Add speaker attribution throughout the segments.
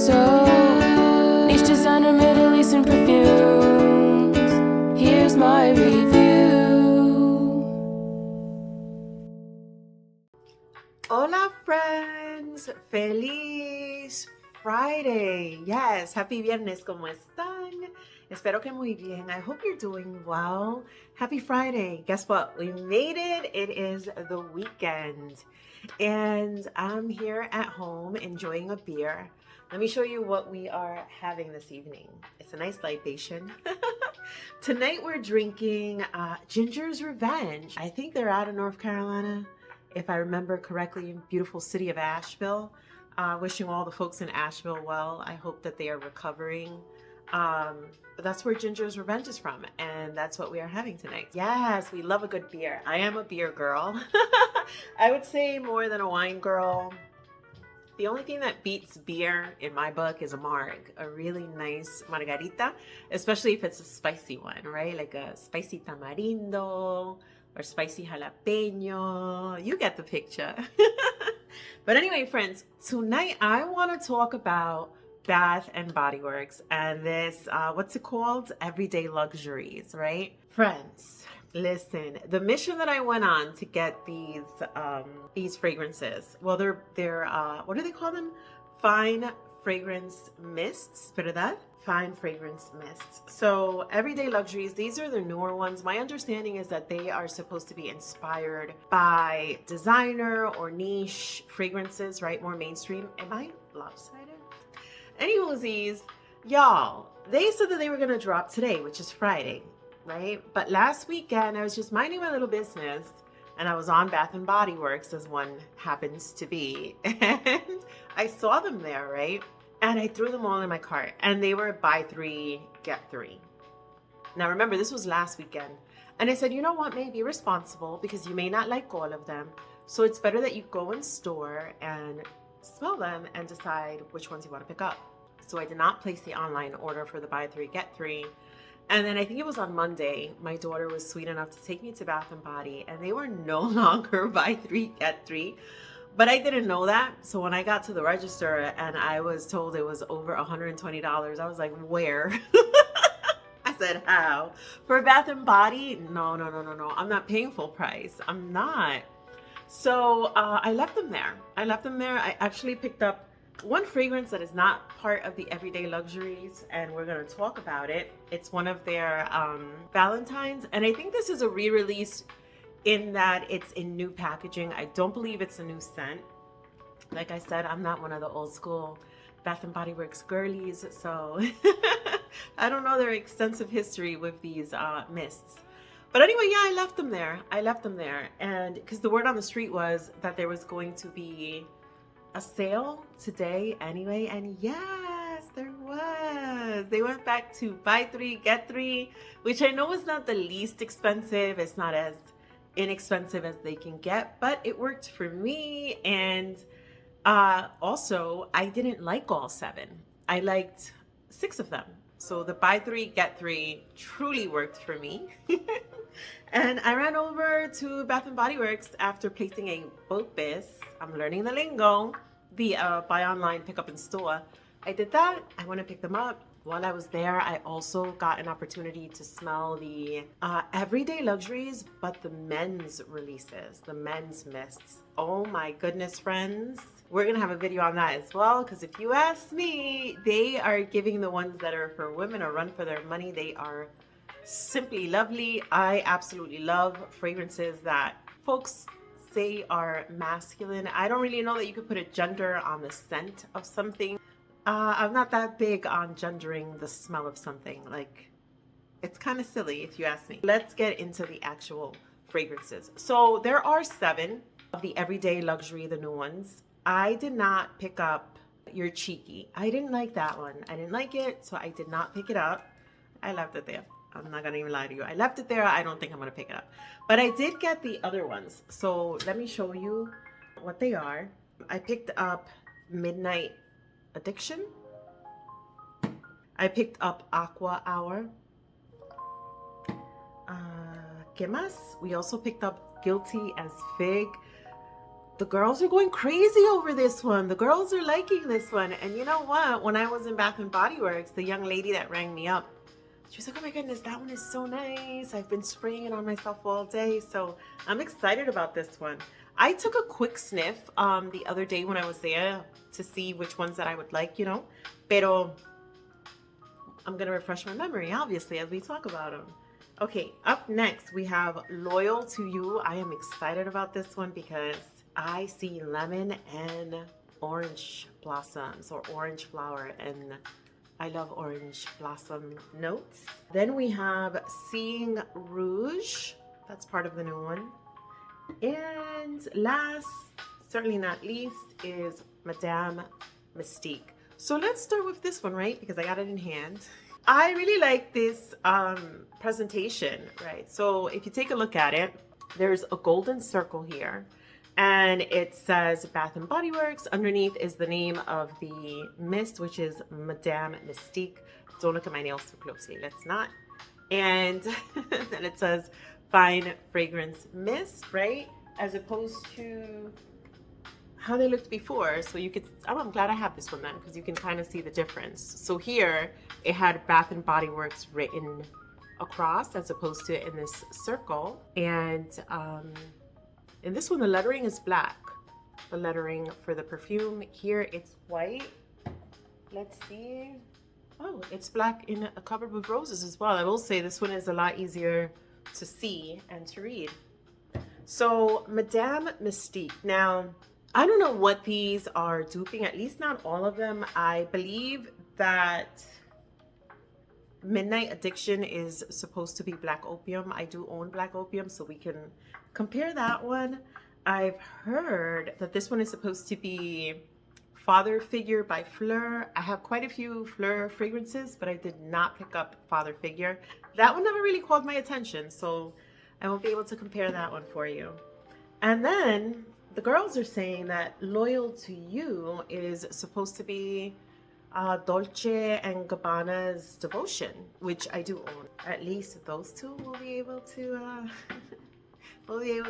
Speaker 1: So, niche designer, Middle Eastern perfumes. Here's my review.
Speaker 2: Hola friends, feliz Friday. Yes, happy viernes, ¿cómo están? Espero que muy bien. I hope you're doing well. Happy Friday. Guess what? We made it. It is the weekend. And I'm here at home enjoying a beer. Let me show you what we are having this evening. It's a nice libation. Tonight we're drinking Ginger's Revenge. I think they're out of North Carolina, if I remember correctly, in beautiful city of Asheville. Wishing all the folks in Asheville well. I hope that they are recovering. But that's where Ginger's Revenge is from, and that's what we are having tonight. Yes, we love a good beer. I am a beer girl. I would say more than a wine girl. The only thing that beats beer in my book is a marg, a really nice margarita, especially if it's a spicy one, right? Like a spicy tamarindo or spicy jalapeno. You get the picture. But anyway, friends, tonight I want to talk about Bath and Body Works and this, what's it called? Everyday Luxuries, right? Friends, listen, the mission that I went on to get these fragrances, well, they're what do they call them? Fine fragrance mists, ¿verdad? Fine fragrance mists. So Everyday Luxuries, these are the newer ones. My understanding is that they are supposed to be inspired by designer or niche fragrances, right? More mainstream. Am I lopsided? Anyways, y'all, they said that they were going to drop today, which is Friday, right? But last weekend, I was just minding my little business, and I was on Bath and Body Works, as one happens to be, and I saw them there, right? And I threw them all in my cart, and they were buy three, get three. Now, remember, this was last weekend, and I said, you know what, maybe be responsible, because you may not like all of them, so it's better that you go in store and smell them and decide which ones you want to pick up. So I did not place the online order for the buy three, get three. And then I think it was on Monday, my daughter was sweet enough to take me to Bath and Body, and they were no longer buy three, get three. But I didn't know that. So when I got to the register and I was told it was over $120, I was like, where? I said, how? For Bath and Body? No. I'm not paying full price. I'm not. So I left them there. I actually picked up one fragrance that is not part of the Everyday Luxuries, and we're going to talk about it. It's one of their Valentines, and I think this is a re-release in that it's in new packaging. I don't believe it's a new scent. Like I said, I'm not one of the old school Bath and Body Works girlies, so I don't know their extensive history with these mists. But anyway, yeah, I left them there. And because the word on the street was that there was going to be a sale today anyway. And yes, there was. They went back to buy three, get three, which I know is not the least expensive. It's not as inexpensive as they can get, but it worked for me. And also, I didn't like all 7. I liked 6 of them. So the buy three, get three truly worked for me. And I ran over to Bath and Body Works after placing a BOPIS. I'm learning the lingo. The buy online, pick up in store. I did that. I want to pick them up. While I was there, I also got an opportunity to smell the Everyday Luxuries, but the men's releases, the men's mists. Oh my goodness, friends. We're going to have a video on that as well, because if you ask me, they are giving the ones that are for women a run for their money. They are simply lovely. I absolutely love fragrances that folks say are masculine. I don't really know that you could put a gender on the scent of something. I'm not that big on gendering the smell of something. Like, it's kind of silly if you ask me. Let's get into the actual fragrances. So there are 7 of the Everyday Luxury, the new ones. I did not pick up You're Cheeky. I didn't like that one. I didn't like it, so I did not pick it up. I left it there. I'm not gonna even lie to you. I left it there. I don't think I'm gonna pick it up. But I did get the other ones. So let me show you what they are. I picked up Midnight Addiction. I picked up Aqua Hour. ¿Qué más? We also picked up Guilty as Fig. the girls are going crazy over this one. The girls are liking this one. And you know what? When I was in Bath and Body Works, the young lady that rang me up, she was like, oh my goodness, that one is so nice. I've been spraying it on myself all day. So I'm excited about this one. I took a quick sniff the other day when I was there to see which ones that I would like, you know. Pero I'm going to refresh my memory, obviously, as we talk about them. Okay, up next, we have Loyal to You. I am excited about this one because I see lemon and orange blossoms or orange flower, and I love orange blossom notes. Then we have Seeing Rouge. That's part of the new one. And last, certainly not least, is Madame Mystique. So let's start with this one, right? Because I got it in hand. I really like this presentation, right? So if you take a look at it, there's a golden circle here. And it says Bath and Body Works. Underneath is the name of the mist, which is Madame Mystique. Don't look at my nails too closely. Let's not. And then it says Fine Fragrance Mist, right? As opposed to how they looked before. So you could, oh, I'm glad I have this one then, because you can kind of see the difference. So here it had Bath and Body Works written across as opposed to in this circle. And in this one, the lettering is black. The lettering for the perfume here, it's white. Let's see. Oh, it's black in a covered with roses as well. I will say this one is a lot easier to see and to read. So Madame Mystique. Now, I don't know what these are duping, at least not all of them. I believe that Midnight Addiction is supposed to be Black Opium. I do own Black Opium, so we can compare that one. I've heard that this one is supposed to be Father Figure by Fleur. I have quite a few Fleur fragrances, but I did not pick up Father Figure. That one never really caught my attention, so I won't be able to compare that one for you. And then the girls are saying that Loyal to You is supposed to be Dolce and Gabbana's Devotion, which I do own. At least those two will be able to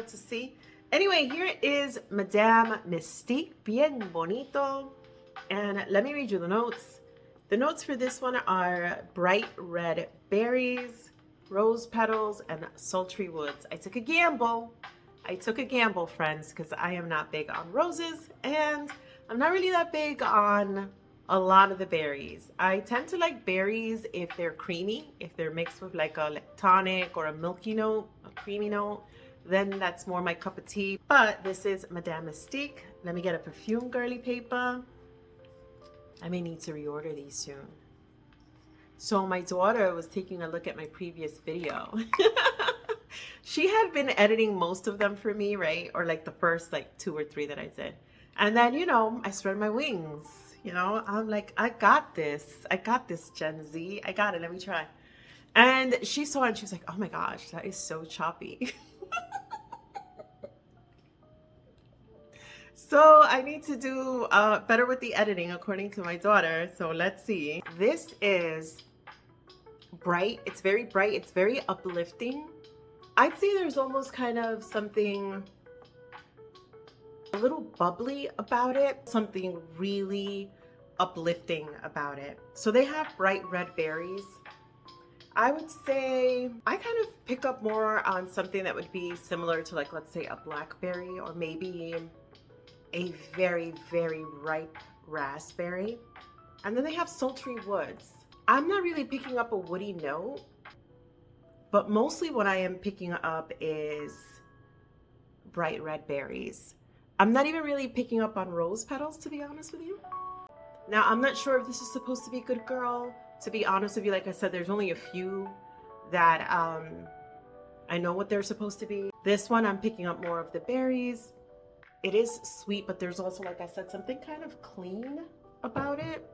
Speaker 2: see. Anyway, here is Madame Mystique, bien bonito. And let me read you the notes. The notes for this one are bright red berries, rose petals, and sultry woods. I took a gamble, friends, because I am not big on roses, and I'm not really that big on a lot of the berries. I tend to like berries if they're creamy, if they're mixed with like a tonic or a milky note, a creamy note, then that's more my cup of tea. But this is Madame Mystique. Let me get a perfume girly paper. I may need to reorder these soon. So my daughter was taking a look at my previous video. She had been editing most of them for me, right? Or like the first like 2 or 3 that I did. And then, you know, I spread my wings. You know, I'm like, I got this, Gen Z. I got it. Let me try. And she saw it and she was like, oh my gosh, that is so choppy. So I need to do better with the editing according to my daughter. So let's see. This is bright. It's very bright. It's very uplifting. I'd say there's almost kind of something a little bubbly about it. Something really uplifting about it. So they have bright red berries. I would say I kind of pick up more on something that would be similar to like, let's say a blackberry or maybe a very, very ripe raspberry. And then they have sultry woods. I'm not really picking up a woody note, but mostly what I am picking up is bright red berries. I'm not even really picking up on rose petals, to be honest with you. Now, I'm not sure if this is supposed to be Good Girl. To be honest with you, like I said, there's only a few that I know what they're supposed to be. This one, I'm picking up more of the berries. It is sweet, but there's also, like I said, something kind of clean about it.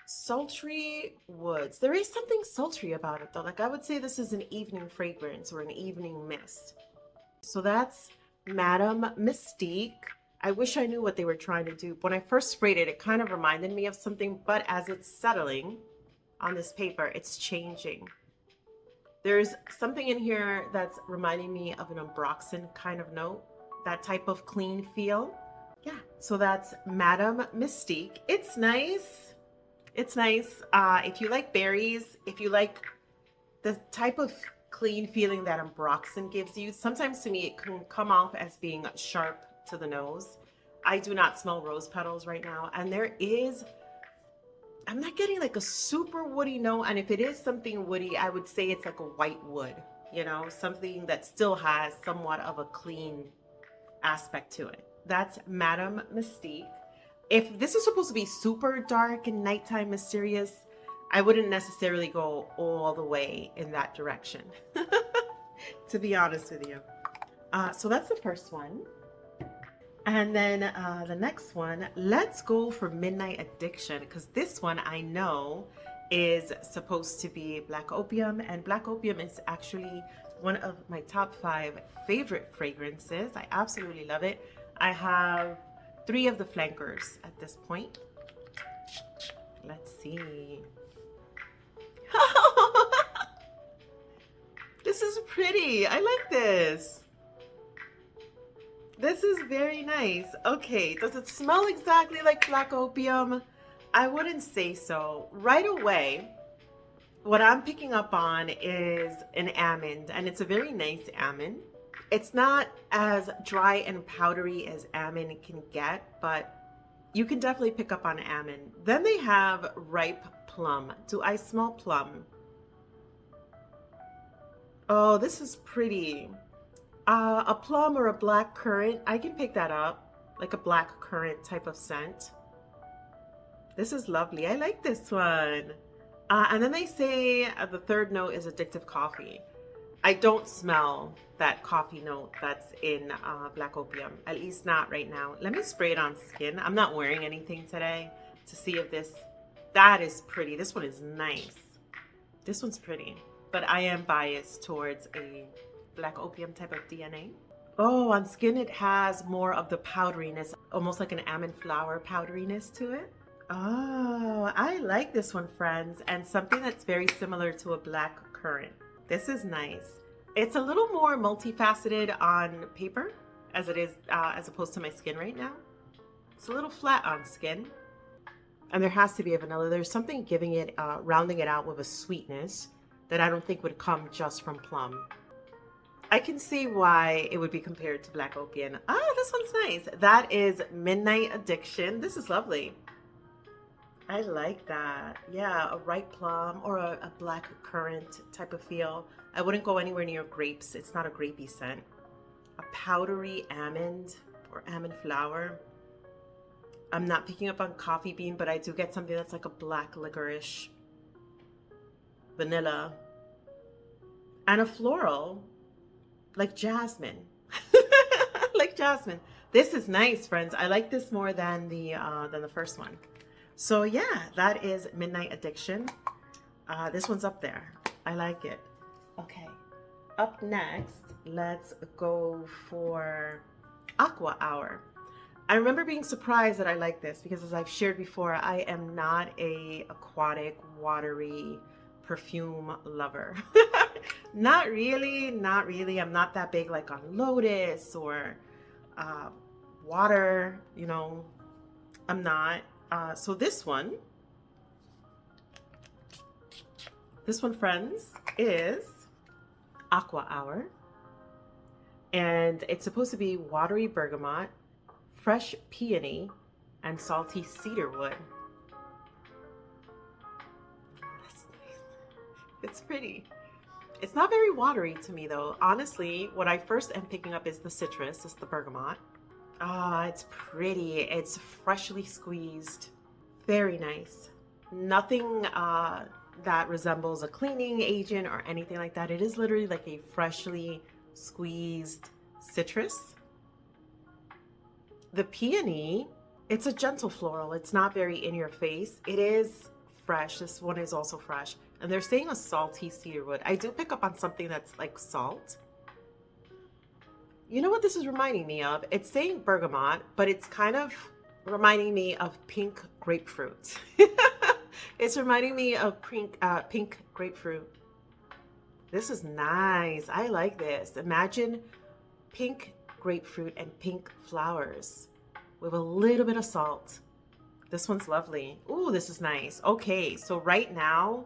Speaker 2: Sultry woods. There is something sultry about it though. Like I would say this is an evening fragrance or an evening mist. So that's Madame Mystique. I wish I knew what they were trying to do. When I first sprayed it, it kind of reminded me of something, but as it's settling on this paper, it's changing. There's something in here that's reminding me of an Ambroxan kind of note. that type of clean feel. Yeah, so that's Madame Mystique. It's nice. It's nice. If you like berries, if you like the type of clean feeling that Ambroxan gives you, sometimes to me it can come off as being sharp to the nose. I do not smell rose petals right now, and I'm not getting like a super woody note, and if it is something woody, I would say it's like a white wood, you know, something that still has somewhat of a clean aspect to it. That's Madame Mystique. If this is supposed to be super dark and nighttime mysterious, I wouldn't necessarily go all the way in that direction, to be honest with you. So that's the first one. And then the next one, let's go for Midnight Addiction, because this one I know is supposed to be Black Opium, and Black Opium is actually one of my top 5 favorite fragrances. I absolutely love it. I have 3 of the flankers at this point. Let's see. This is pretty. I like this. This is very nice. Okay, does it smell exactly like Black Opium? I wouldn't say so. Right away, what I'm picking up on is an almond, and it's a very nice almond. It's not as dry and powdery as almond can get, but you can definitely pick up on almond. Then they have ripe plum. Do I smell plum? Oh, this is pretty. A plum or a black currant, I can pick that up, like a black currant type of scent. This is lovely. I like this one. And then they say the third note is addictive coffee. I don't smell that coffee note that's in Black Opium, at least not right now. Let me spray it on skin. I'm not wearing anything today to see if that is pretty. This one is nice. This one's pretty, but I am biased towards a Black Opium type of DNA. Oh, on skin it has more of the powderiness, almost like an almond flower powderiness to it. Oh, I like this one, friends, and something that's very similar to a black currant. This is nice. It's a little more multifaceted on paper as it is as opposed to my skin right now. It's a little flat on skin, and there has to be a vanilla. There's something giving it, rounding it out with a sweetness that I don't think would come just from plum. I can see why it would be compared to Black Opium. Ah, this one's nice. That is Midnight Addiction. This is lovely. I like that. Yeah, a ripe plum or a black currant type of feel. I wouldn't go anywhere near grapes. It's not a grapey scent. A powdery almond or almond flower. I'm not picking up on coffee bean, but I do get something that's like a black licorice, vanilla, and a floral, like jasmine. Like jasmine. This is nice, friends. I like this more than the first one. So yeah, that is Midnight Addiction. This one's up there. I like it. Okay. Up next, let's go for Aqua Hour. I remember being surprised that I like this because, as I've shared before, I am not a aquatic, watery perfume lover. Not really, not really. I'm not that big like on Lotus or water, you know. I'm not. So this one, friends, is Aqua Hour. And it's supposed to be watery bergamot, fresh peony, and salty cedarwood. That's nice. It's pretty. It's not very watery to me though. Honestly, what I first am picking up is the citrus, it's the bergamot. Ah, it's pretty. It's freshly squeezed. Very nice. Nothing that resembles a cleaning agent or anything like that. It is literally like a freshly squeezed citrus. The peony, it's a gentle floral. It's not very in your face. It is fresh. This one is also fresh. And they're saying a salty cedarwood. I do pick up on something that's like salt. You know what this is reminding me of? It's saying bergamot, but it's kind of reminding me of pink grapefruit. It's reminding me of pink grapefruit. This is nice. I like this. Imagine pink grapefruit and pink flowers with a little bit of salt. This one's lovely. Ooh, this is nice. Okay, so right now,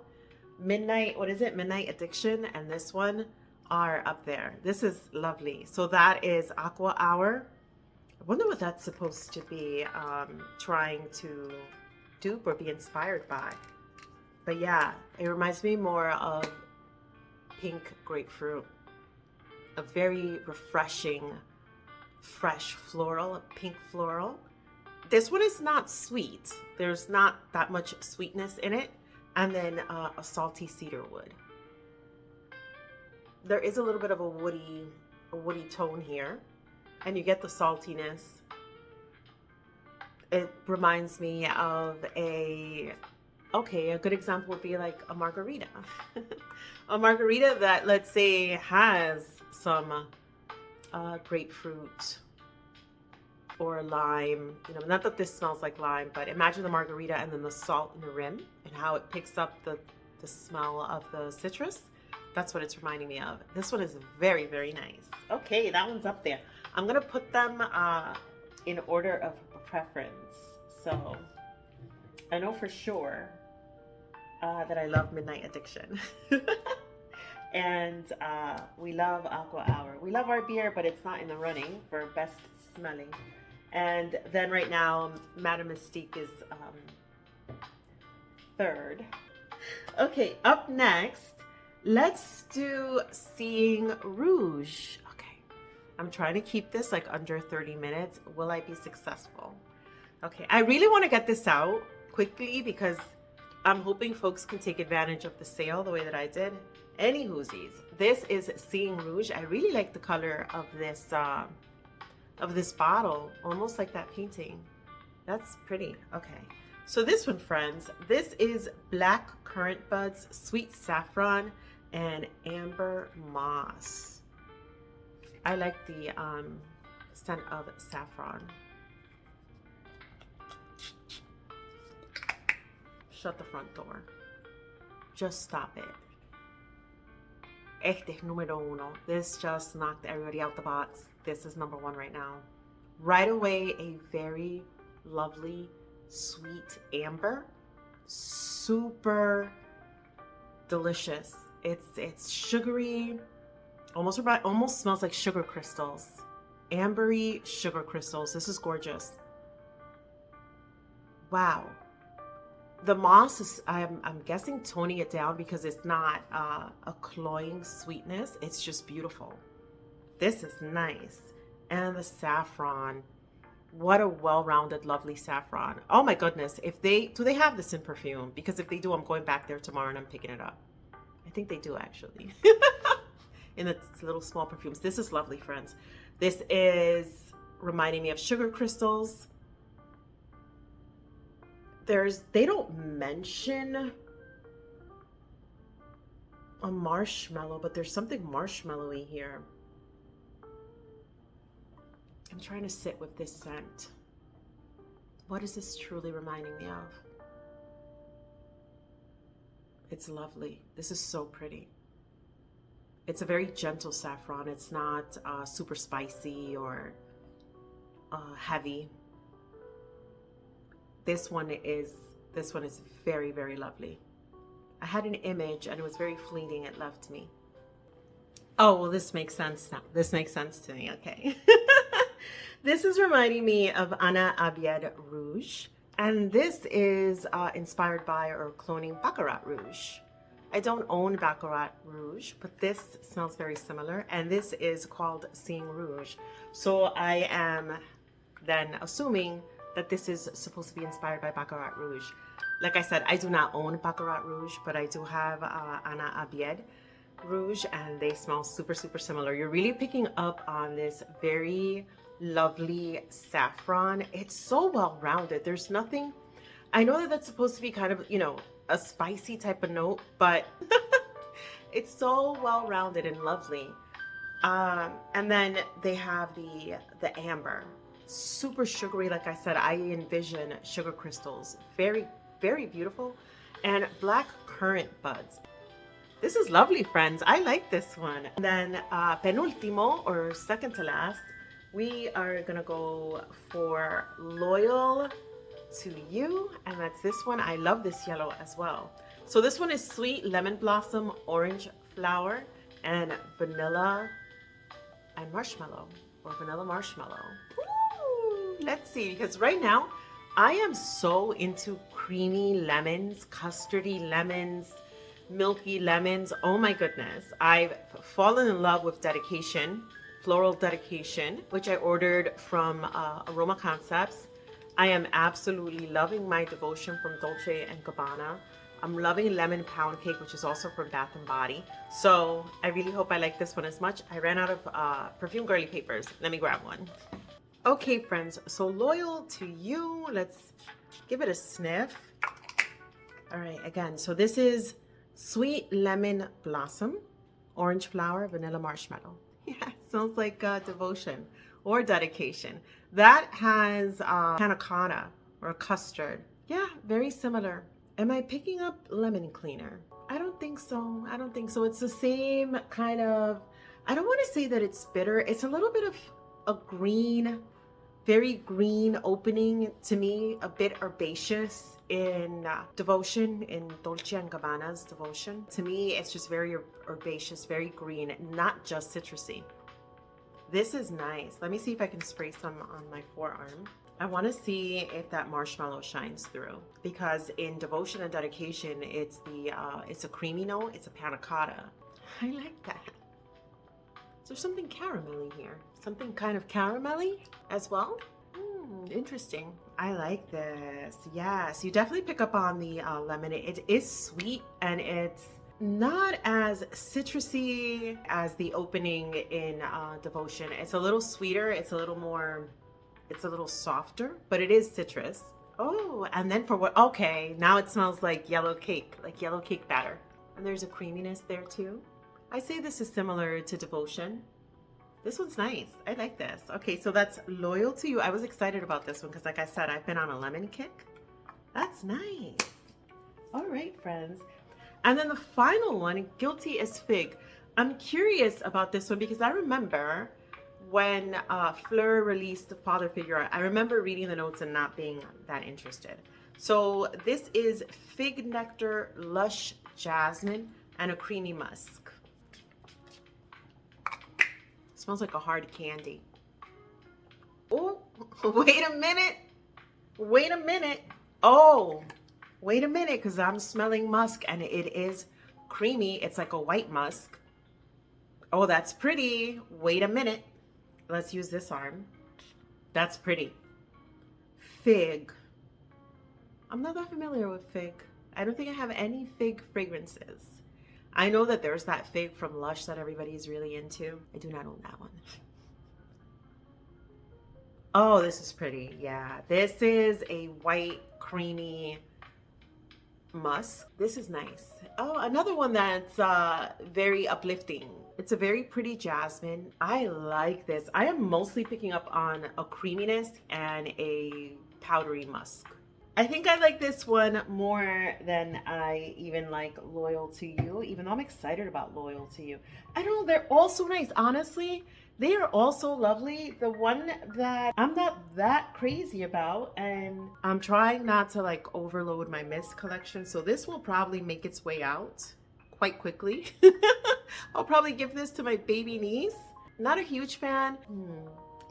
Speaker 2: Midnight Addiction and this one are up there. This is lovely. So that is Aqua Hour. I wonder what that's supposed to be trying to dupe or be inspired by. But yeah, it reminds me more of pink grapefruit. A very refreshing, fresh floral, pink floral. This one is not sweet. There's not that much sweetness in it. And then a salty cedar wood. There is a little bit of a woody tone here. And you get the saltiness. It reminds me of a good example would be like a margarita. A margarita that, let's say, has some grapefruit or lime. You know, not that this smells like lime, but imagine the margarita and then the salt in the rim and how it picks up the smell of the citrus. That's what it's reminding me of. This one is very, very nice. Okay, that one's up there. I'm going to put them in order of preference. So I know for sure that I love Midnight Addiction. And we love Aqua Hour. We love our beer, but it's not in the running for best smelling. And then right now, Madame Mystique is third. Okay, up next, let's do Seeing Rouge. Okay, I'm trying to keep this like under 30 minutes. Will I be successful? Okay, I really want to get this out quickly because I'm hoping folks can take advantage of the sale the way that I did. Any whoosies, this is Seeing Rouge. I really like the color of this bottle, almost like that painting. That's pretty. Okay, so this one, friends, this is Black Currant Buds, Sweet Saffron, and Amber Moss. I like the scent of saffron. Shut the front door. Just stop it. Este es número uno. This just knocked everybody out the box. This is number one right now. Right away, a very lovely, sweet amber. Super delicious. It's sugary. Almost smells like sugar crystals. Ambery sugar crystals. This is gorgeous. Wow. The moss is, I'm guessing, toning it down because it's not a cloying sweetness. It's just beautiful. This is nice. And the saffron. What a well-rounded, lovely saffron. Oh my goodness. Do they have this in perfume? Because if they do, I'm going back there tomorrow and I'm picking it up. I think they do, actually. In the little small perfumes. This is lovely, friends. This is reminding me of sugar crystals. They don't mention a marshmallow, but there's something marshmallowy here. I'm trying to sit with this scent. What is this truly reminding me of? It's lovely. This is so pretty. It's a very gentle saffron. It's not super spicy or heavy. This one is very, very lovely. I had an image and it was very fleeting. It left me. Oh, well, this makes sense now. This makes sense to me. Okay. This is reminding me of Anna Abied Rouge. And this is inspired by or cloning Baccarat Rouge. I don't own Baccarat Rouge, but this smells very similar. And this is called Seeing Rouge. So I am then assuming that this is supposed to be inspired by Baccarat Rouge. Like I said, I do not own Baccarat Rouge, but I do have Anna Abied Rouge, and they smell super, super similar. You're really picking up on this very lovely saffron. It's so well-rounded. There's nothing, I know that that's supposed to be kind of, you know, a spicy type of note, but it's so well-rounded and lovely. And then they have the amber. Super sugary, like I said, I envision sugar crystals. Very, very beautiful. And black currant buds. This is lovely, friends. I like this one. And then penultimo, or second to last, We are gonna go for Loyal to You, and that's this one. I love this yellow as well. So this one is Sweet Lemon Blossom, Orange Flower, and Vanilla and Marshmallow, or Vanilla Marshmallow. Ooh, let's see, because right now I am so into creamy lemons, custardy lemons, milky lemons. Oh my goodness. I've fallen in love with Dedication, Floral Dedication, which I ordered from Aroma Concepts. I am absolutely loving my Devotion from Dolce & Gabbana. I'm loving Lemon Pound Cake, which is also from Bath & Body. So I really hope I like this one as much. I ran out of Perfume Girly papers. Let me grab one. Okay, friends, so Loyal to You. Let's give it a sniff. All right, again, so this is Sweet Lemon Blossom, Orange Flower, Vanilla Marshmallow. Yeah, it smells like Devotion or Dedication. That has panna cotta or custard. Yeah, very similar. Am I picking up lemon cleaner? I don't think so. I don't think so. It's the same kind of, I don't want to say that it's bitter. It's a little bit of a green, very green opening to me, a bit herbaceous in Devotion, in Dolce & Gabbana's Devotion. To me, it's just very herbaceous, very green, not just citrusy. This is nice. Let me see if I can spray some on my forearm. I want to see if that marshmallow shines through, because in Devotion and Dedication, it's a creamy note. It's a panna cotta. I like that. Is there something caramelly here? Something kind of caramelly as well? Interesting. I like this. Yes, you definitely pick up on the lemon. It is sweet and it's not as citrusy as the opening in Devotion. It's a little sweeter. It's a little softer, but it is citrus. Oh, and then for what? Okay, now it smells like yellow cake batter. And there's a creaminess there too. I say this is similar to Devotion. This one's nice. I like this. Okay, so that's Loyal to You. I was excited about this one because, like I said, I've been on a lemon kick. That's nice. All right, friends. And then the final one, Guilty as Fig. I'm curious about this one because I remember when Fleur released the Father Figure, I remember reading the notes and not being that interested. So this is Fig Nectar, Lush Jasmine, and a Creamy Musk. Smells like a hard candy. Oh, wait a minute. Wait a minute. Oh, wait a minute, because I'm smelling musk and it is creamy. It's like a white musk. Oh, that's pretty. Wait a minute. Let's use this arm. That's pretty. Fig. I'm not that familiar with fig. I don't think I have any fig fragrances. I know that there's that fig from Lush that everybody's really into. I do not own that one. Oh, this is pretty. Yeah, this is a white, creamy musk. This is nice. Oh, another one that's very uplifting. It's a very pretty jasmine. I like this. I am mostly picking up on a creaminess and a powdery musk. I think I like this one more than I even like Loyal to You, even though I'm excited about Loyal to You. I don't know, they're all so nice. Honestly, they are all so lovely. The one that I'm not that crazy about, and I'm trying not to like overload my mist collection, so this will probably make its way out quite quickly. I'll probably give this to my baby niece. Not a huge fan.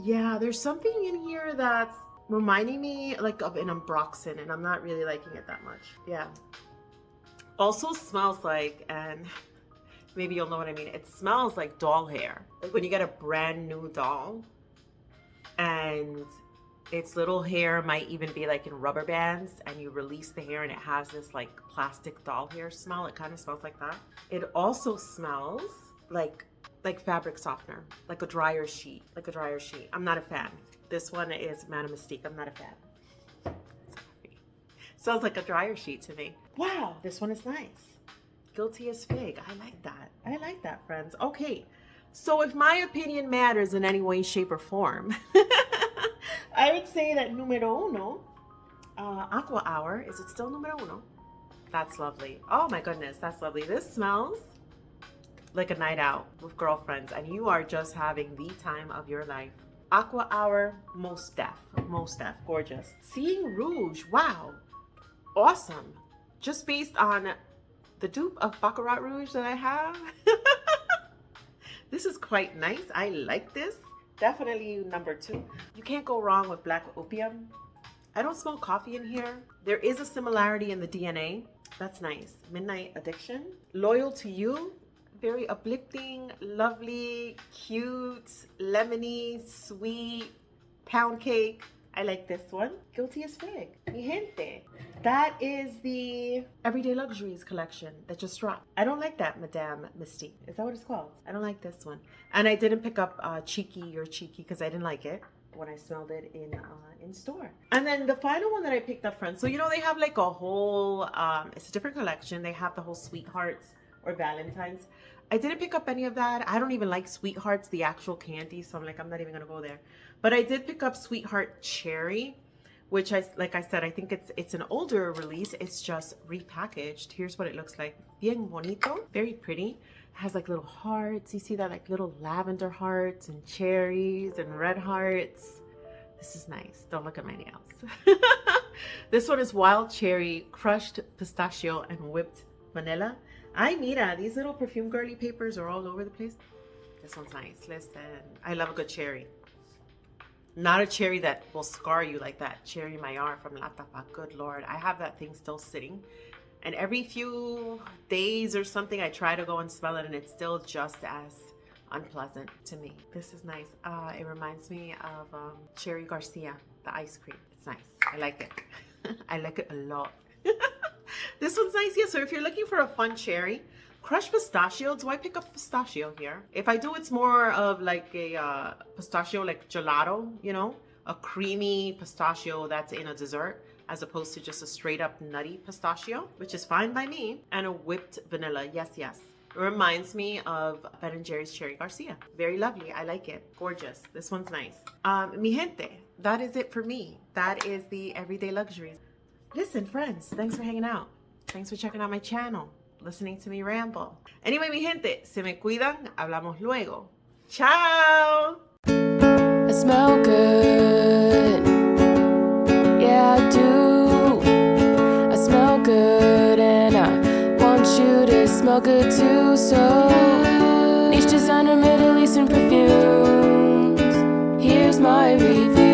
Speaker 2: Yeah, there's something in here that's reminding me like of an Ambroxan, and I'm not really liking it that much. Yeah. Also smells like, and maybe you'll know what I mean, it smells like doll hair. Like when you get a brand new doll and its little hair might even be like in rubber bands, and you release the hair and it has this like plastic doll hair smell. It kind of smells like that. It also smells like fabric softener, like a dryer sheet, I'm not a fan. This one is Madame Mystique. I'm not a fan. Smells like a dryer sheet to me. Wow, this one is nice. Guilty as Fig. I like that. I like that, friends. Okay, so if my opinion matters in any way, shape, or form, I would say that numero uno, Aqua Hour. Is it still numero uno? That's lovely. Oh my goodness, that's lovely. This smells like a night out with girlfriends, and you are just having the time of your life. Aqua Hour, most def, gorgeous. Seeing Rouge, wow, awesome. Just based on the dupe of Baccarat Rouge that I have. This is quite nice. I like this. Definitely number 2. You can't go wrong with Black Opium. I don't smell coffee in here. There is a similarity in the DNA. That's nice. Midnight Addiction. Loyal to You. Very uplifting, lovely, cute, lemony, sweet, pound cake. I like this one. Guilty as Fig. Mi gente. That is the Everyday Luxuries collection that just dropped. I don't like that Madame Mystique. Is that what it's called? I don't like this one. And I didn't pick up Cheeky because I didn't like it when I smelled it in store. And then the final one that I picked up, friends. So you know they have like a whole, it's a different collection. They have the whole Sweethearts or Valentine's. I didn't pick up any of that. I don't even like Sweethearts, the actual candy. So I'm like, I'm not even gonna go there. But I did pick up Sweetheart Cherry, which like I said, I think it's an older release. It's just repackaged. Here's what it looks like. Bien bonito, very pretty. It has like little hearts. You see that, like little lavender hearts and cherries and red hearts. This is nice. Don't look at my nails. This one is wild cherry, crushed pistachio, and whipped vanilla. Ay, mira, these little perfume girly papers are all over the place. This one's nice. Listen, I love a good cherry. Not a cherry that will scar you like that Cherry Maillard from La Tapa. Good Lord. I have that thing still sitting. And every few days or something, I try to go and smell it, and it's still just as unpleasant to me. This is nice. It reminds me of Cherry Garcia, the ice cream. It's nice. I like it. I like it a lot. This one's nice. Yeah, so if you're looking for a fun cherry, crushed pistachio. Do I pick up pistachio here? If I do, it's more of like a pistachio, like gelato, you know, a creamy pistachio that's in a dessert, as opposed to just a straight up nutty pistachio, which is fine by me. And a whipped vanilla. Yes, yes. It reminds me of Ben & Jerry's Cherry Garcia. Very lovely. I like it. Gorgeous. This one's nice. Mi gente, that is it for me. That is the Everyday Luxuries. Listen, friends, thanks for hanging out. Thanks for checking out my channel, listening to me ramble. Anyway, mi gente, se me cuidan, hablamos luego. Ciao!
Speaker 1: I smell good. Yeah, I do. I smell good, and I want you to smell good too. So, niche designer, Middle Eastern perfumes. Here's my review.